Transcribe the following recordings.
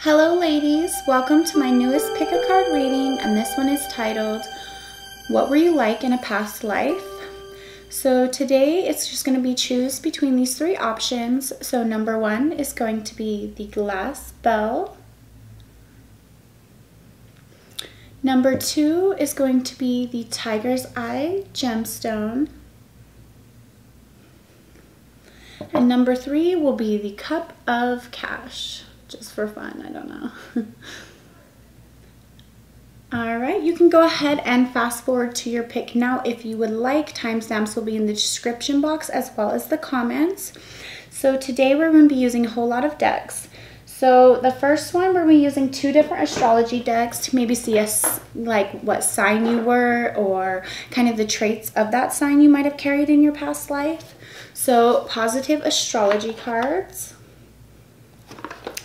Hello ladies, welcome to my newest pick a card reading, and this one is titled, What Were You Like in a Past Life? So today it's just going to be choose between these three options. So number one is going to be the glass bell. Number two is going to be the tiger's eye gemstone. And number three will be the cup of cash. Just for fun, I don't know. All right, you can go ahead and fast forward to your pick now if you would like. Timestamps will be in the description box as well as the comments. So today we're going to be using a whole lot of decks. So the first one, we're going to be using two different astrology decks to maybe see like what sign you were or kind of the traits of that sign you might have carried in your past life. So positive astrology cards.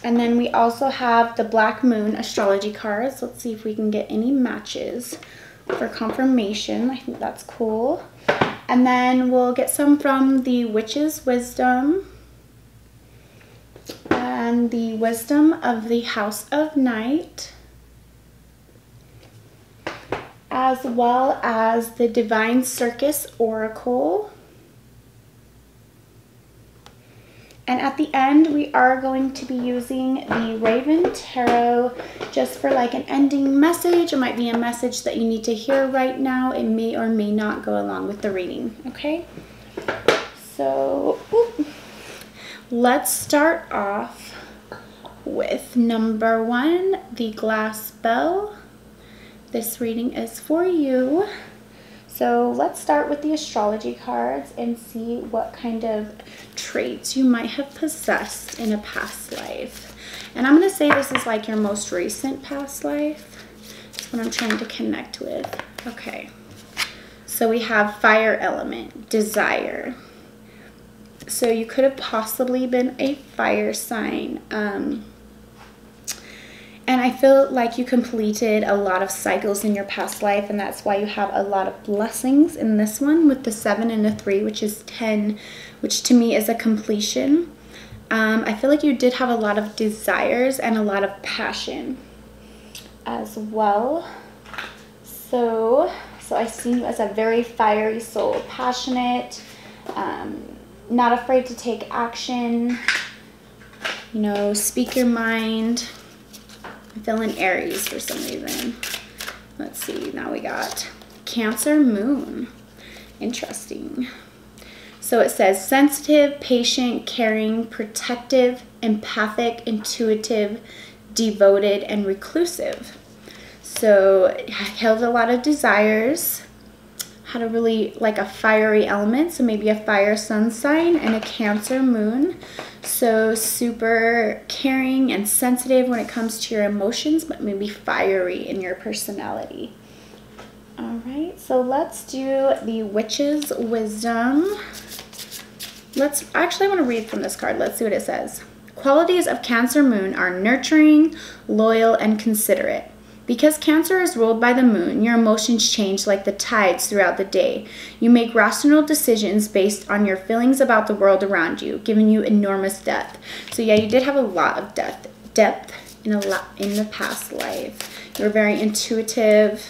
And then we also have the Black Moon astrology cards. Let's see if we can get any matches for confirmation. I think that's cool. And then we'll get some from the Witch's Wisdom and the Wisdom of the House of Night, as well as the Divine Circus Oracle. And at the end, we are going to be using the Raven Tarot just for like an ending message. It might be a message that you need to hear right now. It may or may not go along with the reading, okay? So, let's start off with number one, the glass bell. This reading is for you. So let's start with the astrology cards and see what kind of traits you might have possessed in a past life. And I'm going to say this is like your most recent past life. That's what I'm trying to connect with. Okay. So we have fire element, desire. So you could have possibly been a fire sign. And I feel like you completed a lot of cycles in your past life, and that's why you have a lot of blessings in this one with the 7 and the 3, which is 10, which to me is a completion. I feel like you did have a lot of desires and a lot of passion as well. So I see you as a very fiery soul, passionate, not afraid to take action, you know, speak your mind. I'm feeling Aries for some reason. Let's see, now we got Cancer Moon. Interesting. So it says sensitive, patient, caring, protective, empathic, intuitive, devoted, and reclusive. So I held a lot of desires, had a really like a fiery element, so maybe a fire sun sign and a Cancer Moon. So super caring and sensitive when it comes to your emotions, but maybe fiery in your personality. All right, so let's do the Witch's Wisdom. I want to read from this card. Let's see what it says. Qualities of Cancer Moon are nurturing, loyal, and considerate. Because Cancer is ruled by the moon, your emotions change like the tides throughout the day. You make rational decisions based on your feelings about the world around you, giving you enormous depth. So yeah, you did have a lot of depth in the past life. You were very intuitive.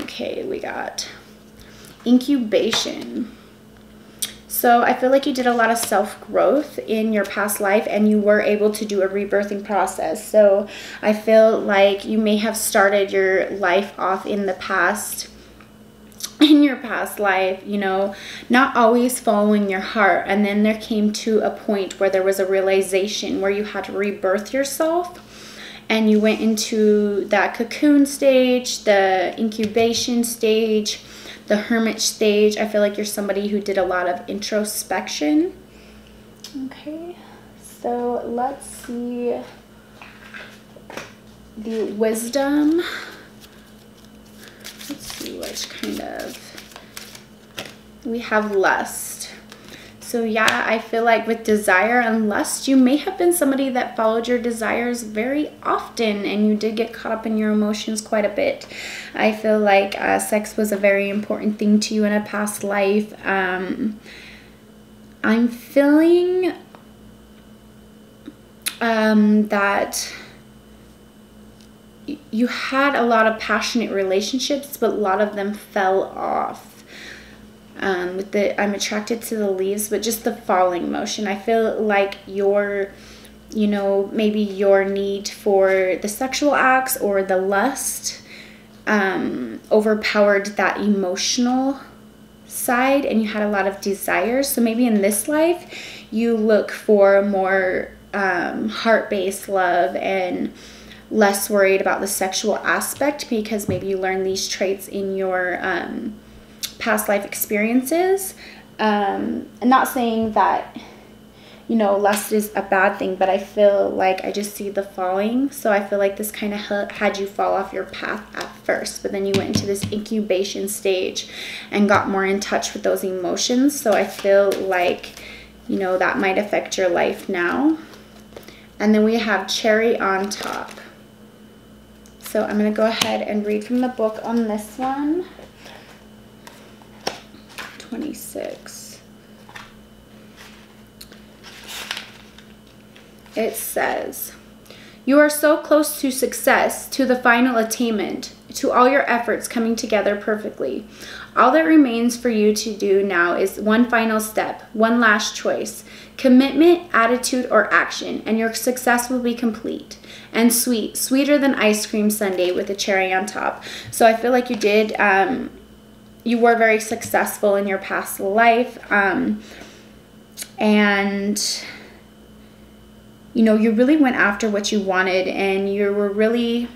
Okay, we got incubation. So I feel like you did a lot of self-growth in your past life, and you were able to do a rebirthing process. So I feel like you may have started your life off in your past life, you know, not always following your heart. And then there came to a point where there was a realization where you had to rebirth yourself. And you went into that cocoon stage, the incubation stage, the hermit stage. I feel like you're somebody who did a lot of introspection. Okay, so let's see the wisdom. Let's see which kind of, we have lust. So yeah, I feel like with desire and lust, you may have been somebody that followed your desires very often, and you did get caught up in your emotions quite a bit. I feel like sex was a very important thing to you in a past life. I'm feeling that you had a lot of passionate relationships, but a lot of them fell off. With the I'm attracted to the leaves, but just the falling motion. I feel like your, you know, maybe your need for the sexual acts or the lust overpowered that emotional side, and you had a lot of desires. So maybe in this life you look for more heart-based love and less worried about the sexual aspect, because maybe you learned these traits in your past life experiences. I'm not saying that, you know, lust is a bad thing, but I feel like I just see the falling. So I feel like this kind of had you fall off your path at first, but then you went into this incubation stage and got more in touch with those emotions. So I feel like, you know, that might affect your life now. And then we have cherry on top. So I'm going to go ahead and read from the book on this one. 26. It says, "You are so close to success, to the final attainment, to all your efforts coming together perfectly. All that remains for you to do now is one final step, one last choice, commitment, attitude, or action, and your success will be complete and sweet, sweeter than ice cream sundae with a cherry on top." So I feel like you did, you were very successful in your past life, and you know, you really went after what you wanted, and you were really,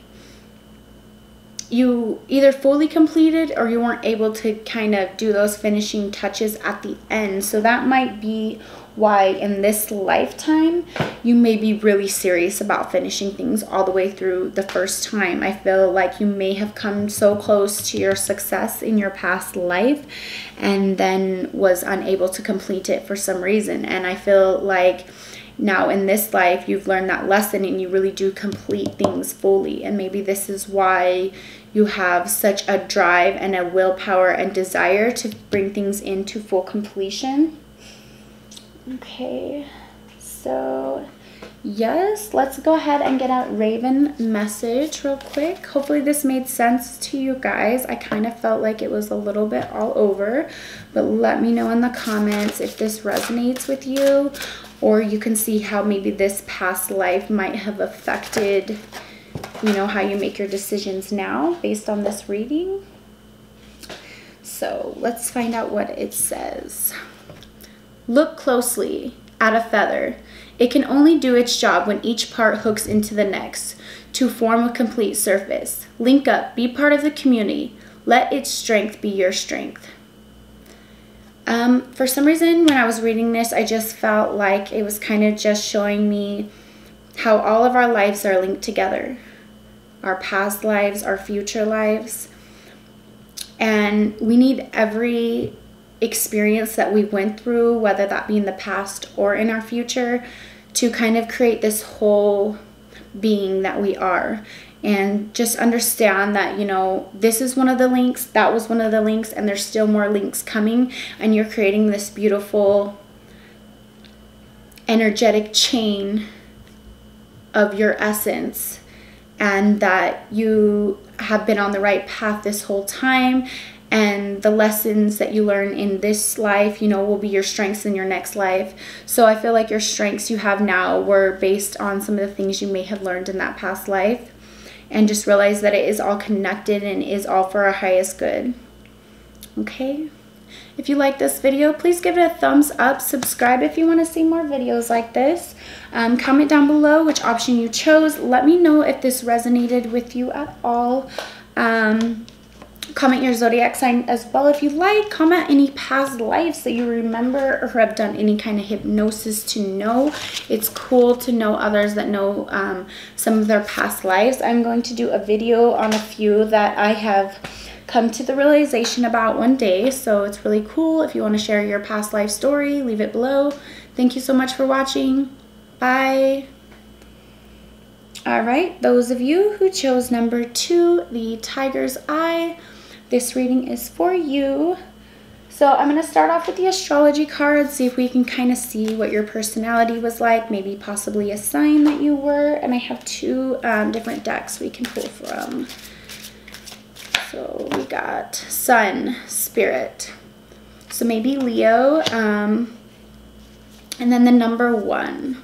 you either fully completed or you weren't able to kind of do those finishing touches at the end. So that might be why in this lifetime you may be really serious about finishing things all the way through the first time. I feel like you may have come so close to your success in your past life and then was unable to complete it for some reason. And I feel like now in this life you've learned that lesson and you really do complete things fully. And maybe this is why you have such a drive and a willpower and desire to bring things into full completion. Okay, so yes, let's go ahead and get a Raven message real quick. Hopefully this made sense to you guys. I kind of felt like it was a little bit all over, but let me know in the comments if this resonates with you, or you can see how maybe this past life might have affected, you know, how you make your decisions now based on this reading. So let's find out what it says. "Look closely at a feather. It can only do its job when each part hooks into the next to form a complete surface. Link up, be part of the community. Let its strength be your strength." For some reason, when I was reading this, I just felt like it was kind of just showing me how all of our lives are linked together. Our past lives, our future lives. And we need every experience that we went through, whether that be in the past or in our future, to kind of create this whole being that we are. And just understand that, you know, this is one of the links, that was one of the links, and there's still more links coming, and you're creating this beautiful energetic chain of your essence, and that you have been on the right path this whole time. And the lessons that you learn in this life, you know, will be your strengths in your next life. So I feel like your strengths you have now were based on some of the things you may have learned in that past life. And just realize that it is all connected and is all for our highest good. Okay? If you like this video, please give it a thumbs up. Subscribe if you want to see more videos like this. Comment down below which option you chose. Let me know if this resonated with you at all. Comment your zodiac sign as well if you like. Comment any past lives that you remember or have done any kind of hypnosis to know. It's cool to know others that know some of their past lives. I'm going to do a video on a few that I have come to the realization about one day. So it's really cool. If you want to share your past life story, leave it below. Thank you so much for watching. Bye. All right, those of you who chose number 2, the Tiger's Eye, this reading is for you. So I'm going to start off with the astrology cards, see if we can kind of see what your personality was like, maybe possibly a sign that you were. And I have two different decks we can pull from. So we got Sun, Spirit. So maybe Leo, and then the number 1.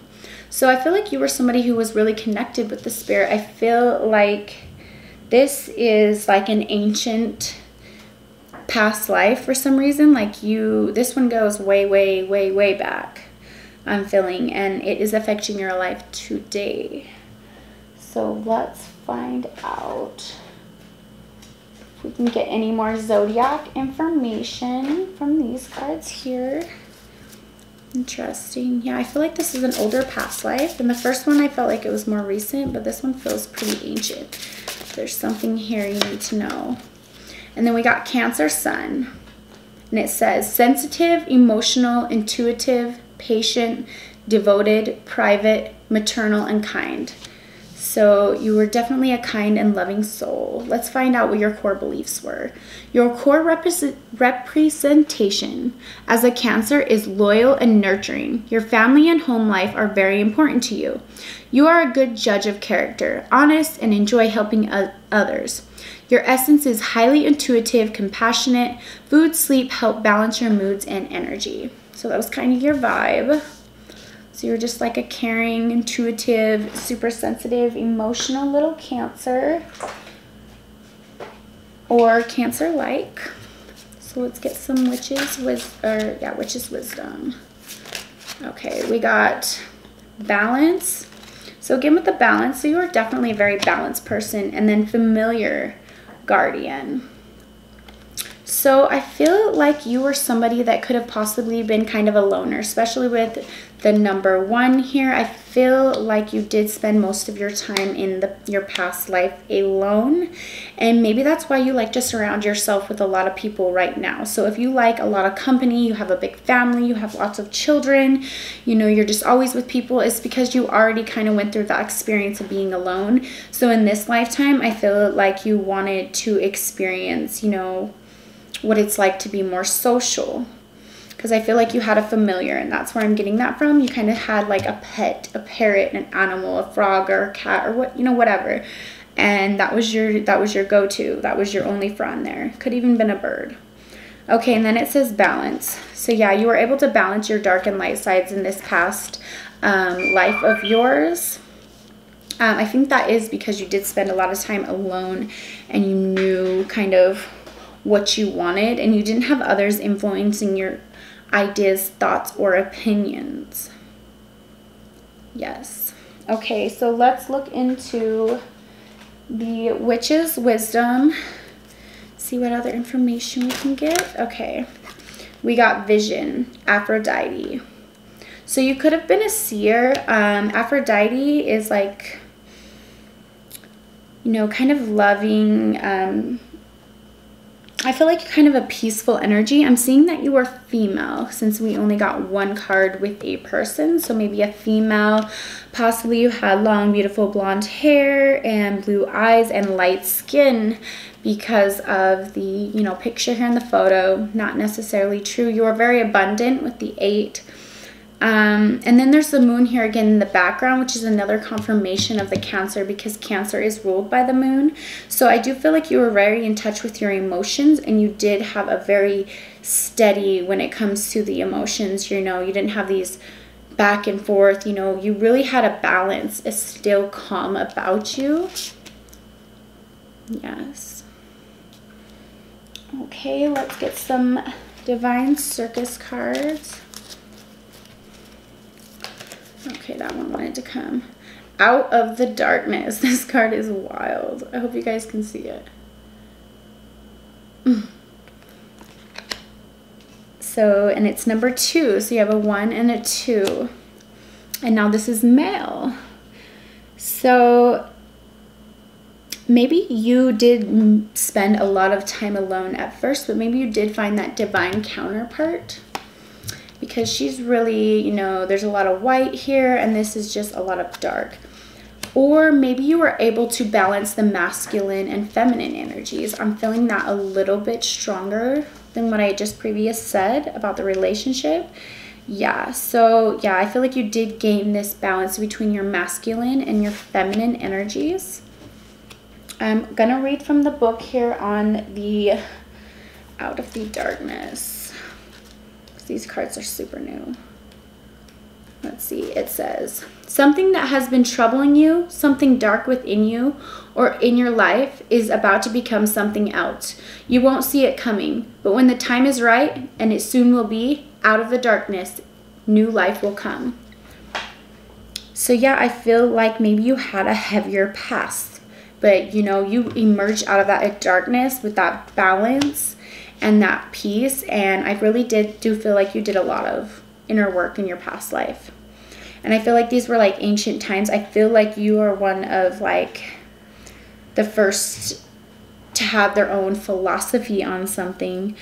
So I feel like you were somebody who was really connected with the spirit. I feel like this is like an ancient past life for some reason. Like this one goes way, way, way, way back, I'm feeling, and it is affecting your life today. So let's find out if we can get any more zodiac information from these cards here. Interesting. Yeah, I feel like this is an older past life, and the first one I felt like it was more recent, but this one feels pretty ancient. There's something here you need to know. And then we got Cancer Sun, and it says sensitive, emotional, intuitive, patient, devoted, private, maternal, and kind. So you were definitely a kind and loving soul. Let's find out what your core beliefs were. Your core representation as a Cancer is loyal and nurturing. Your family and home life are very important to you. You are a good judge of character, honest, and enjoy helping others. Your essence is highly intuitive, compassionate. Food, sleep help balance your moods and energy. So that was kind of your vibe. So you're just like a caring, intuitive, super sensitive, emotional little Cancer, or Cancer-like. So let's get some witches' wisdom. Okay, we got balance. So again with the balance, so you are definitely a very balanced person, and then familiar, guardian. So I feel like you were somebody that could have possibly been kind of a loner, especially with the number 1 here. I feel like you did spend most of your time in your past life alone, and maybe that's why you like to surround yourself with a lot of people right now. So if you like a lot of company, you have a big family, you have lots of children, you know, you're just always with people, it's because you already kind of went through that experience of being alone. So in this lifetime, I feel like you wanted to experience, you know, what it's like to be more social, because I feel like you had a familiar, and that's where I'm getting that from. You kind of had like a pet, a parrot, an animal, a frog, or a cat, or what, you know, whatever, and that was your go-to. That was your only friend there. Could even been a bird. Okay, and then it says balance. So yeah, you were able to balance your dark and light sides in this past life of yours. I think that is because you did spend a lot of time alone, and you knew kind of what you wanted, and you didn't have others influencing your ideas, thoughts, or opinions. Yes. Okay, so let's look into the witch's wisdom, see what other information we can get. Okay, we got vision, Aphrodite. So you could have been a seer. Aphrodite is like, you know, kind of loving, I feel like kind of a peaceful energy. I'm seeing that you are female, since we only got 1 card with a person. So maybe a female, possibly you had long, beautiful blonde hair and blue eyes and light skin, because of the, you know, picture here in the photo. Not necessarily true. You are very abundant with the 8. And then there's the moon here again in the background, which is another confirmation of the Cancer, because Cancer is ruled by the moon. So I do feel like you were very in touch with your emotions, and you did have a very steady when it comes to the emotions. You know, you didn't have these back and forth, you know, you really had a balance, a still calm about you. Yes. Okay, let's get some Divine Circus cards. Okay, that one wanted to come. Out of the Darkness. This card is wild. I hope you guys can see it. So, and it's number 2. So you have a 1 and a 2. And now this is male. So maybe you did spend a lot of time alone at first, but maybe you did find that divine counterpart, because she's really, you know, there's a lot of white here, and this is just a lot of dark. Or maybe you were able to balance the masculine and feminine energies. I'm feeling that a little bit stronger than what I just previously said about the relationship. Yeah, so yeah, I feel like you did gain this balance between your masculine and your feminine energies. I'm gonna read from the book here on the Out of the Darkness. These cards are super new. Let's see, it says, something that has been troubling you, something dark within you or in your life is about to become something else. You won't see it coming, but when the time is right, and it soon will be, out of the darkness, new life will come. So yeah, I feel like maybe you had a heavier past, but you know, you emerged out of that darkness with that balance and that peace. And I really do feel like you did a lot of inner work in your past life. And I feel like these were like ancient times. I feel like you are one of like the first to have their own philosophy on something.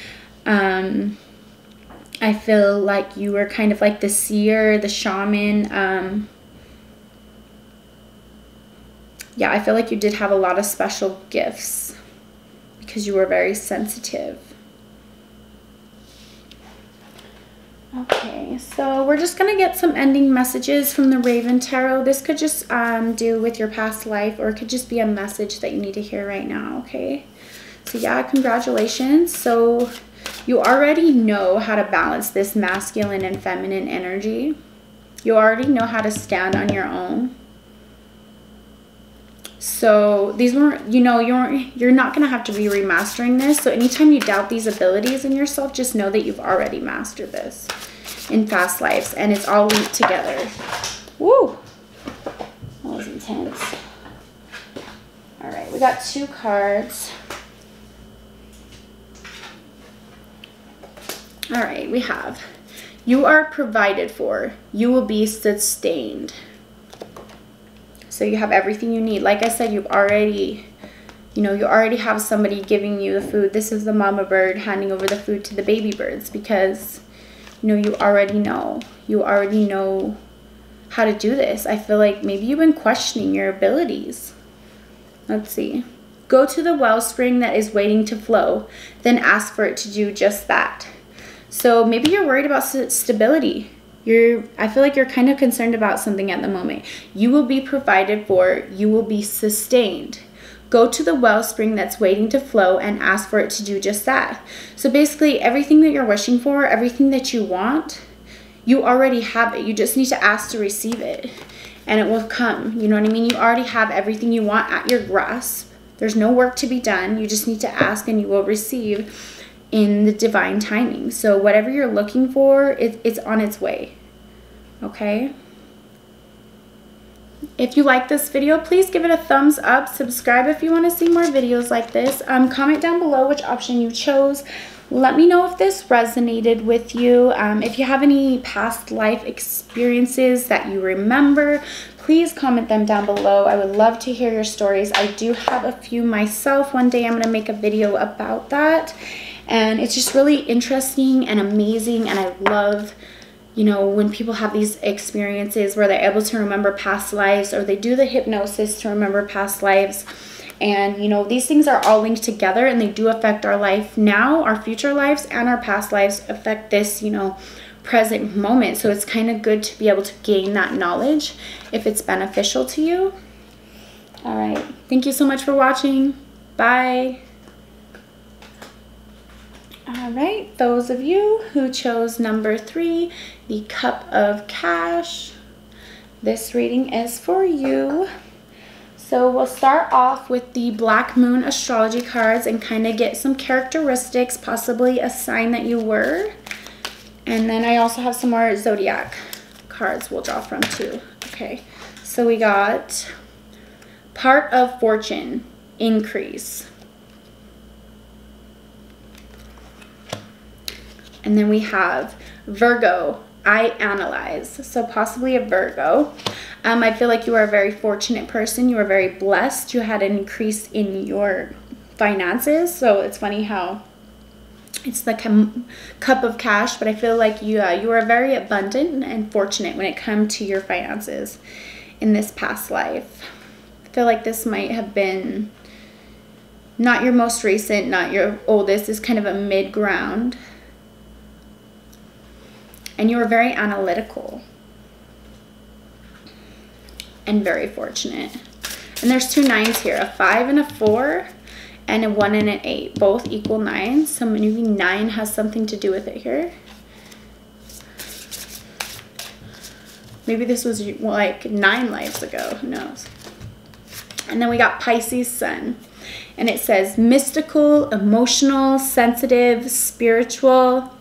I feel like you were kind of like the seer, the shaman. Yeah, I feel like you did have a lot of special gifts because you were very sensitive. Okay, so we're just going to get some ending messages from the Raven Tarot. This could just do with your past life, or it could just be a message that you need to hear right now, okay? So yeah, congratulations. So you already know how to balance this masculine and feminine energy. You already know how to stand on your own. So these weren't, you know, you're not going to have to be remastering this. So anytime you doubt these abilities in yourself, just know that you've already mastered this in past lives, and it's all linked together. Woo! That was intense. All right, we got 2 cards. All right, we have, you are provided for. You will be sustained. So you have everything you need. Like I said, you've already, you know, you already have somebody giving you the food. This is the mama bird handing over the food to the baby birds because, you know, you already know. You already know how to do this. I feel like maybe you've been questioning your abilities. Let's see. Go to the wellspring that is waiting to flow. Then ask for it to do just that. So maybe you're worried about stability. I feel like you're kind of concerned about something at the moment. You will be provided for. You will be sustained. Go to the wellspring that's waiting to flow and ask for it to do just that. So basically, everything that you're wishing for, everything that you want, you already have it. You just need to ask to receive it, and it will come. You know what I mean? You already have everything you want at your grasp. There's no work to be done. You just need to ask, and you will receive in the divine timing. So whatever you're looking for, it's on its way. Okay? If you like this video, please give it a thumbs up. Subscribe if you want to see more videos like this. Comment down below which option you chose. Let me know if this resonated with you. If you have any past life experiences that you remember, please comment them down below. I would love to hear your stories. I do have a few myself. One day I'm going to make a video about that. And it's just really interesting and amazing. And I love, you know, when people have these experiences where they're able to remember past lives, or they do the hypnosis to remember past lives. And, you know, these things are all linked together, and they do affect our life now, our future lives, and our past lives affect this, you know, present moment. So it's kind of good to be able to gain that knowledge if it's beneficial to you. All right. Thank you so much for watching. Bye. All right, those of you who chose number 3, the Cup of Cash, this reading is for you. So we'll start off with the Black Moon astrology cards and kind of get some characteristics, possibly a sign that you were. And then I also have some more zodiac cards we'll draw from too. Okay, so we got Part of Fortune, increase. And then we have Virgo, I analyze. So possibly a Virgo. I feel like you are a very fortunate person. You are very blessed. You had an increase in your finances. So it's funny how it's the cup of cash, but I feel like you are very abundant and fortunate when it comes to your finances in this past life. I feel like this might have been Not your most recent, not your oldest. It's kind of a mid-ground. And you were very analytical. And very fortunate. And there's 2 9s here. A 5 and a 4. And a 1 and an 8. Both equal 9s. So maybe 9 has something to do with it here. Maybe this was like 9 lives ago. Who knows? And then we got Pisces Sun. And it says mystical, emotional, sensitive, spiritual,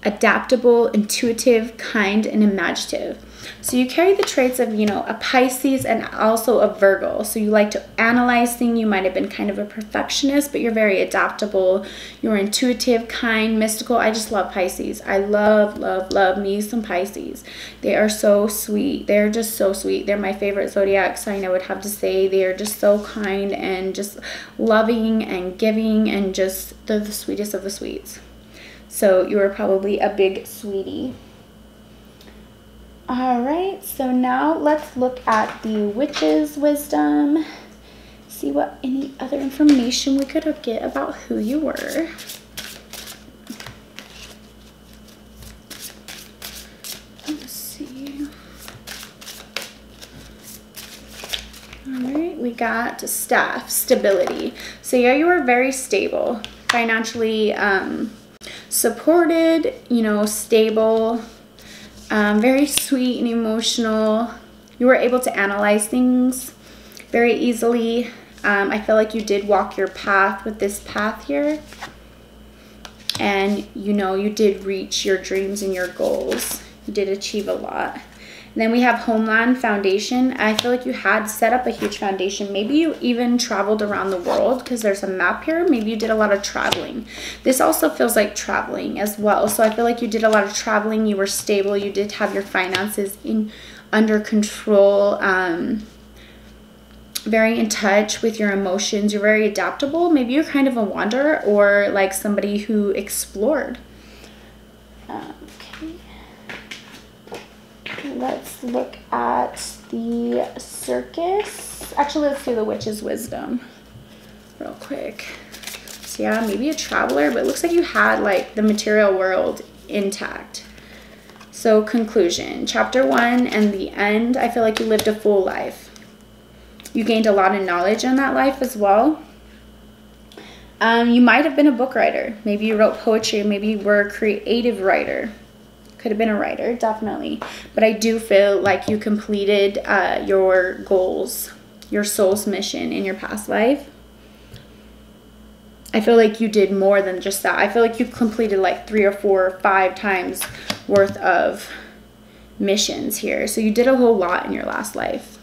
adaptable, intuitive, kind, and imaginative. So you carry the traits of, you know, a Pisces and also a Virgo. So you like to analyze things. You might have been kind of a perfectionist, but you're very adaptable. You're intuitive, kind, mystical. I just love Pisces. I love, love, love me some Pisces. They are so sweet. They're just so sweet. They're my favorite zodiac sign, I would have to say. They are just so kind and just loving and giving and just, they're the sweetest of the sweets. So you are probably a big sweetie. All right, so now let's look at the witch's wisdom. See what any other information we could get about who you were. Let's see. All right, we got staff, stability. So yeah, you were very stable, financially supported, you know, stable. Very sweet and emotional. You were able to analyze things very easily. I feel like you did walk your path with this path here. And, you know, you did reach your dreams and your goals. You did achieve a lot. And then we have Homeland Foundation. I feel like you had set up a huge foundation. Maybe you even traveled around the world because there's a map here. Maybe you did a lot of traveling. This also feels like traveling as well. So I feel like you did a lot of traveling. You were stable. You did have your finances under control. Very in touch with your emotions. You're very adaptable. Maybe you're kind of a wanderer or like somebody who explored. Okay. Let's look at the circus. Actually, let's do the witch's wisdom real quick. So yeah, maybe a traveler, but it looks like you had like the material world intact. So conclusion, chapter 1 and the end, I feel like you lived a full life. You gained a lot of knowledge in that life as well. You might have been a book writer. Maybe you wrote poetry. Maybe you were a creative writer. Could have been a writer, definitely. But I do feel like you completed your goals, your soul's mission in your past life. I feel like you did more than just that. I feel like you completed like 3 or 4 or 5 times worth of missions here. So you did a whole lot in your last life.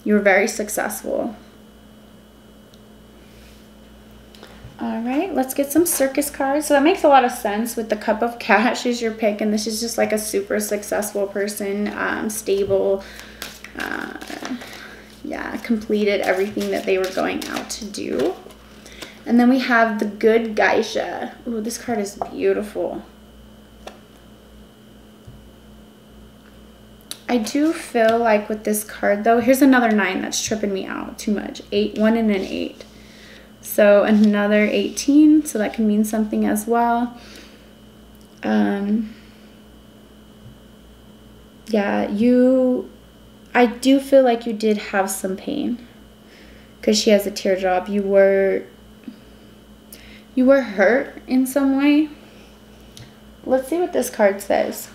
You were very successful. All right, let's get some circus cards. So that makes a lot of sense with the Cup of Cash is your pick, and this is just like a super successful person, stable, yeah, completed everything that they were going out to do. And then we have the Good Geisha. Ooh, this card is beautiful. I do feel like with this card though, here's another 9 that's tripping me out too much. 8, 1 and an 8. So another 18, so that can mean something as well. Yeah, I do feel like you did have some pain because she has a teardrop. You were hurt in some way. Let's see what this card says.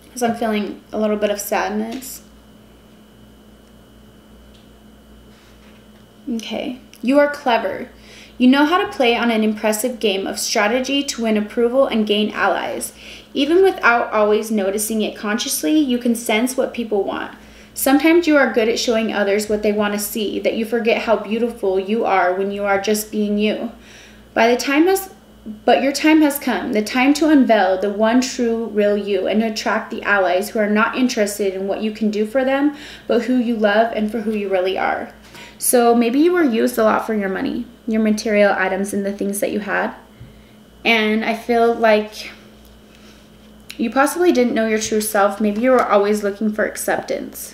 Because I'm feeling a little bit of sadness. Okay, you are clever. You know how to play on an impressive game of strategy to win approval and gain allies. Even without always noticing it consciously, you can sense what people want. Sometimes you are good at showing others what they want to see, that you forget how beautiful you are when you are just being you. But your time has come, the time to unveil the one true, real you and attract the allies who are not interested in what you can do for them, but who you love and for who you really are. So maybe you were used a lot for your money, your material items and the things that you had. And I feel like you possibly didn't know your true self. Maybe you were always looking for acceptance.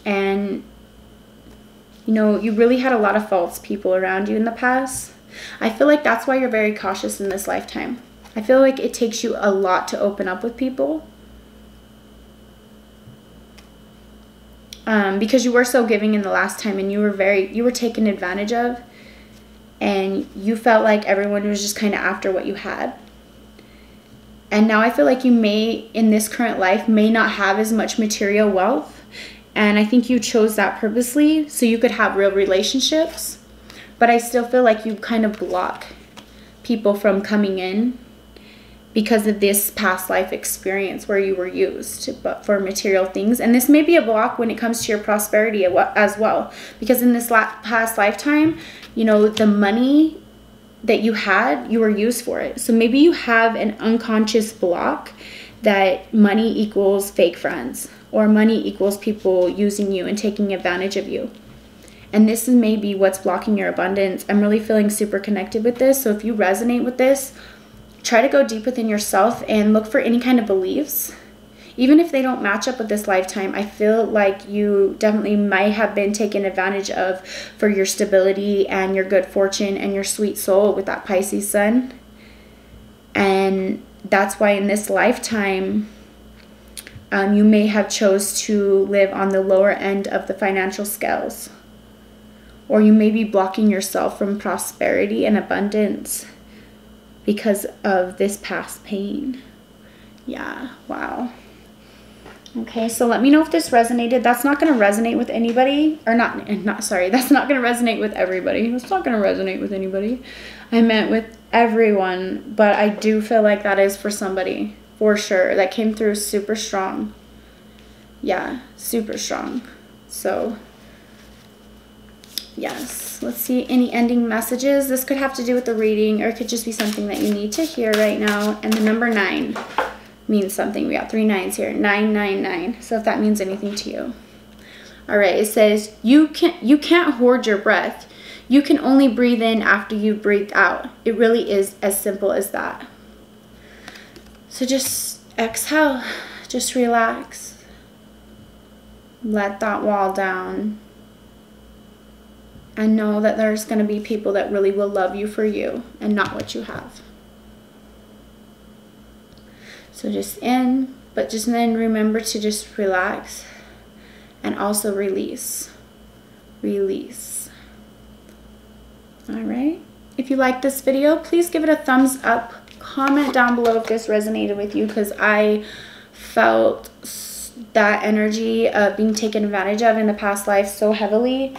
and you know, you really had a lot of false people around you in the past. I feel like that's why you're very cautious in this lifetime. I feel like it takes you a lot to open up with people. Because you were so giving in the last time, and you were taken advantage of, and you felt like everyone was just kind of after what you had. And now I feel like you may, in this current life, may not have as much material wealth. And I think you chose that purposely so you could have real relationships. But I still feel like you kind of block people from coming in because of this past life experience where you were used for material things. And this may be a block when it comes to your prosperity as well. Because in this past lifetime, you know, the money that you had, you were used for it. So maybe you have an unconscious block that money equals fake friends, or money equals people using you and taking advantage of you. And this is maybe what's blocking your abundance. I'm really feeling super connected with this. So if you resonate with this, try to go deep within yourself and look for any kind of beliefs. Even if they don't match up with this lifetime, I feel like you definitely might have been taken advantage of for your stability and your good fortune and your sweet soul with that Pisces sun. And that's why in this lifetime, you may have chose to live on the lower end of the financial scales. Or you may be blocking yourself from prosperity and abundance because of this past pain. Yeah, wow. Okay, so let me know if this resonated. That's not going to resonate with anybody, or that's not going to resonate with everybody. It's not going to resonate with anybody. I meant with everyone, but I do feel like that is for somebody, for sure. That came through super strong. Yeah, super strong. So, yes, let's see any ending messages. This could have to do with the reading, or it could just be something that you need to hear right now. And the number 9 means something. We got 3 9s here. 999. So if that means anything to you. All right, it says you can't hoard your breath. You can only breathe in after you breathe out. It really is as simple as that. So just exhale. Just relax. Let that wall down. And know that there's going to be people that really will love you for you and not what you have. So just in, but just then remember to just relax and also release. Release. All right. If you like this video, please give it a thumbs up. Comment down below if this resonated with you, because I felt that energy of being taken advantage of in the past life so heavily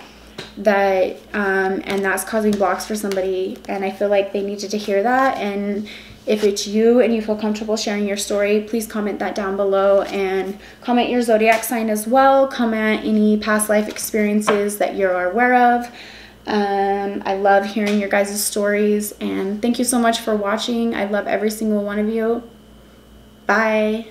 that and that's causing blocks for somebody, and I feel like they needed to hear that. And if it's you and you feel comfortable sharing your story, please comment that down below, and comment your zodiac sign as well. Comment any past life experiences that you're aware of. I love hearing your guys' stories, and thank you so much for watching. I love every single one of you. Bye.